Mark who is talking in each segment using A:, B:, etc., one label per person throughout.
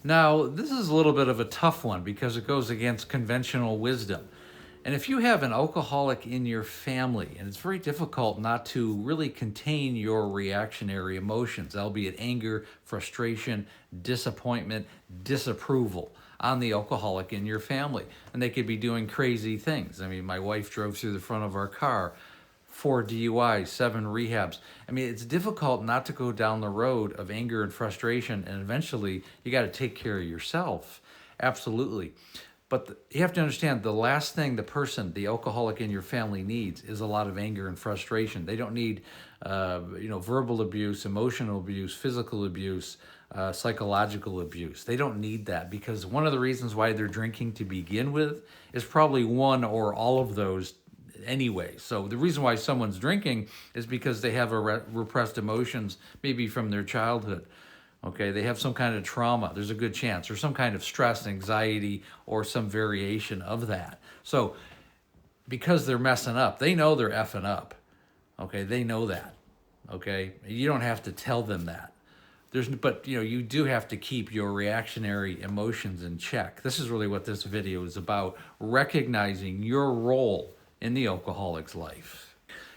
A: Now, this is a little bit of a tough one because it goes against conventional wisdom. And if you have an alcoholic in your family, and it's very difficult not to really contain your reactionary emotions, albeit anger, frustration, disappointment, disapproval on the alcoholic in your family. And they could be doing crazy things. I mean, my wife drove through the front of our car, 4 DUIs, 7 rehabs. I mean, it's difficult not to go down the road of anger and frustration, and eventually you got to take care of yourself. Absolutely. But you have to understand the last thing the alcoholic in your family needs is a lot of anger and frustration. They don't need, verbal abuse, emotional abuse, physical abuse, psychological abuse. They don't need that because one of the reasons why they're drinking to begin with is probably one or all of those anyway. So the reason why someone's drinking is because they have repressed emotions, maybe from their childhood. Okay, they have some kind of trauma, there's a good chance, or some kind of stress, anxiety, or some variation of that. So because they're messing up, they know they're effing up. Okay, they know that. Okay, you don't have to tell them that. But you do have to keep your reactionary emotions in check. This is really what this video is about, recognizing your role in the alcoholic's life.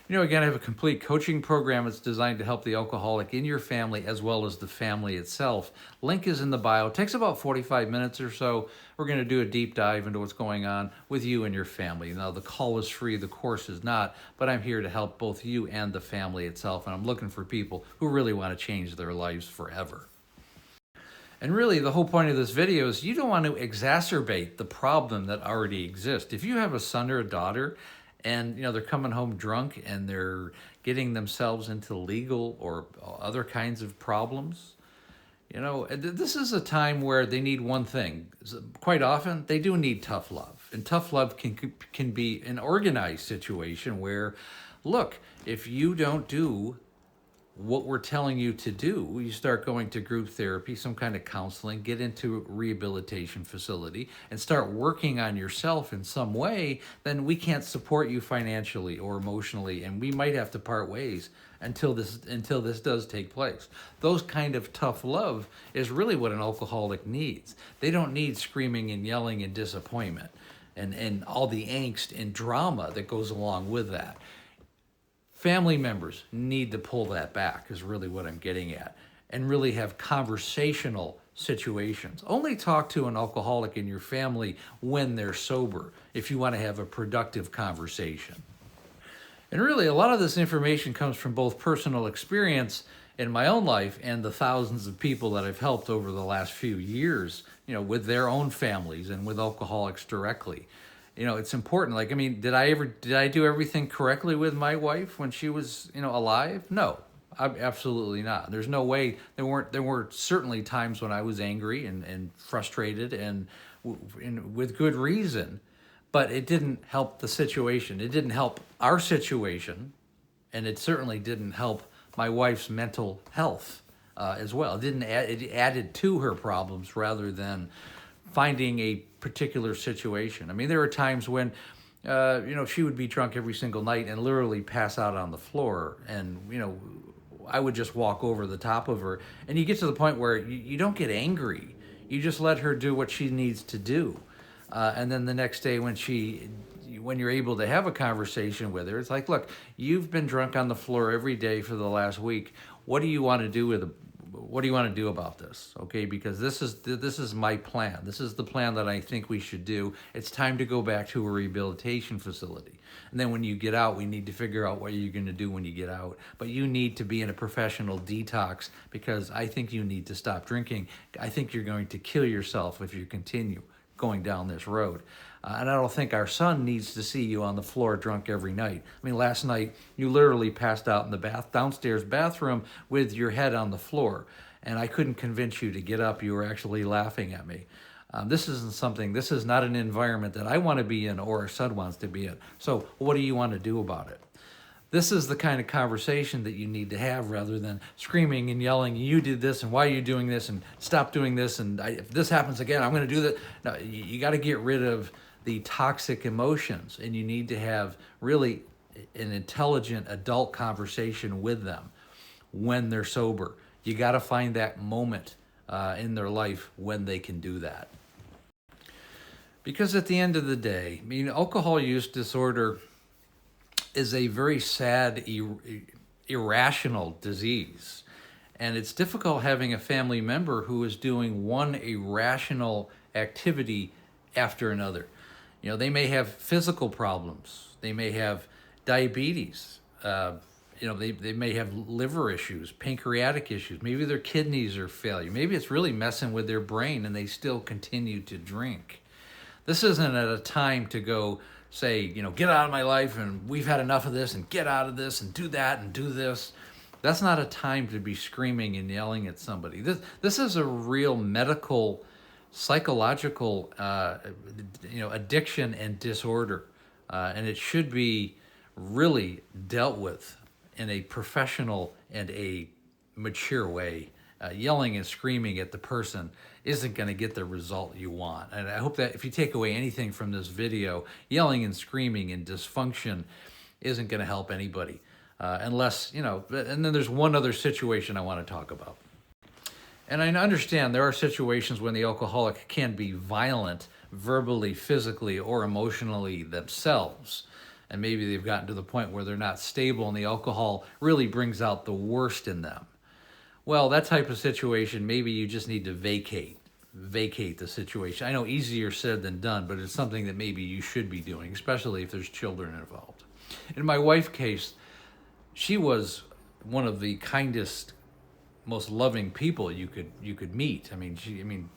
A: Again, I have a complete coaching program that's designed to help the alcoholic in your family as well as the family itself. Link is in the bio. It takes about 45 minutes or so. We're going to do a deep dive into what's going on with you and your family. Now, the call is free, the course is not, but I'm here to help both you and the family itself, and I'm looking for people who really want to change their lives forever. And really, the whole point of this video is you don't want to exacerbate the problem that already exists. If you have a son or a daughter and they're coming home drunk and they're getting themselves into legal or other kinds of problems, this is a time where they need one thing. Quite often, they do need tough love. And tough love can be an organized situation where, look, if you don't do what we're telling you to do, you start going to group therapy, some kind of counseling, get into a rehabilitation facility, and start working on yourself in some way, then we can't support you financially or emotionally, and we might have to part ways until this does take place. Those kind of tough love is really what an alcoholic needs. They don't need screaming and yelling and disappointment and all the angst and drama that goes along with that. Family members need to pull that back is really what I'm getting at, and really have conversational situations. Only talk to an alcoholic in your family when they're sober if you want to have a productive conversation. And really, a lot of this information comes from both personal experience in my own life and the thousands of people that I've helped over the last few years, with their own families and with alcoholics directly. It's important. Like, I mean, did I do everything correctly with my wife when she was, alive? No, absolutely not. There's no way. There were certainly times when I was angry and frustrated and with good reason, but it didn't help the situation. It didn't help our situation, and it certainly didn't help my wife's mental health as well. It added to her problems rather than finding a particular situation. I mean, there were times when, she would be drunk every single night and literally pass out on the floor. And, I would just walk over the top of her. And you get to the point where you don't get angry. You just let her do what she needs to do. And then the next day when you're able to have a conversation with her, it's like, look, you've been drunk on the floor every day for the last week. What do you want to do about this? Okay, because this is my plan. This is the plan that I think we should do. It's time to go back to a rehabilitation facility. And then when you get out, we need to figure out what you're going to do when you get out. But you need to be in a professional detox because I think you need to stop drinking. I think you're going to kill yourself if you continue going down this road. And I don't think our son needs to see you on the floor drunk every night. I mean, last night, you literally passed out in the downstairs bathroom with your head on the floor. And I couldn't convince you to get up. You were actually laughing at me. This is not an environment that I want to be in or our son wants to be in. So what do you want to do about it? This is the kind of conversation that you need to have rather than screaming and yelling, you did this and why are you doing this and stop doing this and if this happens again, I'm going to do that. No, you got to get rid of the toxic emotions and you need to have really an intelligent adult conversation with them when they're sober. You got to find that moment in their life when they can do that. Because at the end of the day, I mean, alcohol use disorder is a very sad, irrational disease. And it's difficult having a family member who is doing one irrational activity after another. You know, they may have physical problems. They may have diabetes. They may have liver issues, pancreatic issues. Maybe their kidneys are failure. Maybe it's really messing with their brain and they still continue to drink. This isn't at a time to go say, get out of my life and we've had enough of this and get out of this and do that and do this. That's not a time to be screaming and yelling at somebody. This is a real medical, psychological, addiction and disorder. And it should be really dealt with in a professional and a mature way. Yelling and screaming at the person isn't going to get the result you want. And I hope that if you take away anything from this video, yelling and screaming and dysfunction isn't going to help anybody. Unless, and then there's one other situation I want to talk about. And I understand there are situations when the alcoholic can be violent, verbally, physically, or emotionally themselves. And maybe they've gotten to the point where they're not stable and the alcohol really brings out the worst in them. Well, that type of situation, maybe you just need to vacate the situation. I know easier said than done, but it's something that maybe you should be doing, especially if there's children involved. In my wife's case, she was one of the kindest, most loving people you could meet. I mean,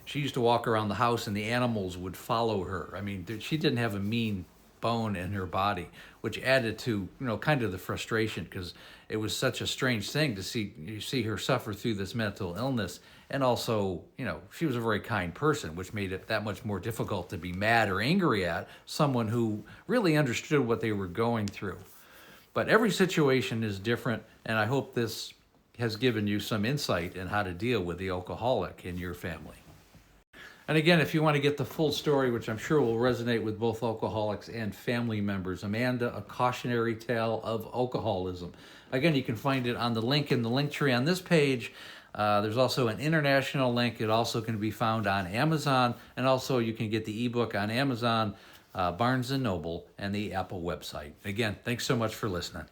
A: she used to walk around the house and the animals would follow her. I mean, she didn't have a mean bone in her body, which added to kind of the frustration, because it was such a strange thing to see her suffer through this mental illness. And also, she was a very kind person, which made it that much more difficult to be mad or angry at someone who really understood what they were going through. But every situation is different, and I hope this has given you some insight in how to deal with the alcoholic in your family. And again, if you want to get the full story, which I'm sure will resonate with both alcoholics and family members, Amanda, A Cautionary Tale of Alcoholism. Again, you can find it on the link in the link tree on this page. There's also an international link. It also can be found on Amazon, and also you can get the ebook on Amazon, Barnes & Noble, and the Apple website. Again, thanks so much for listening.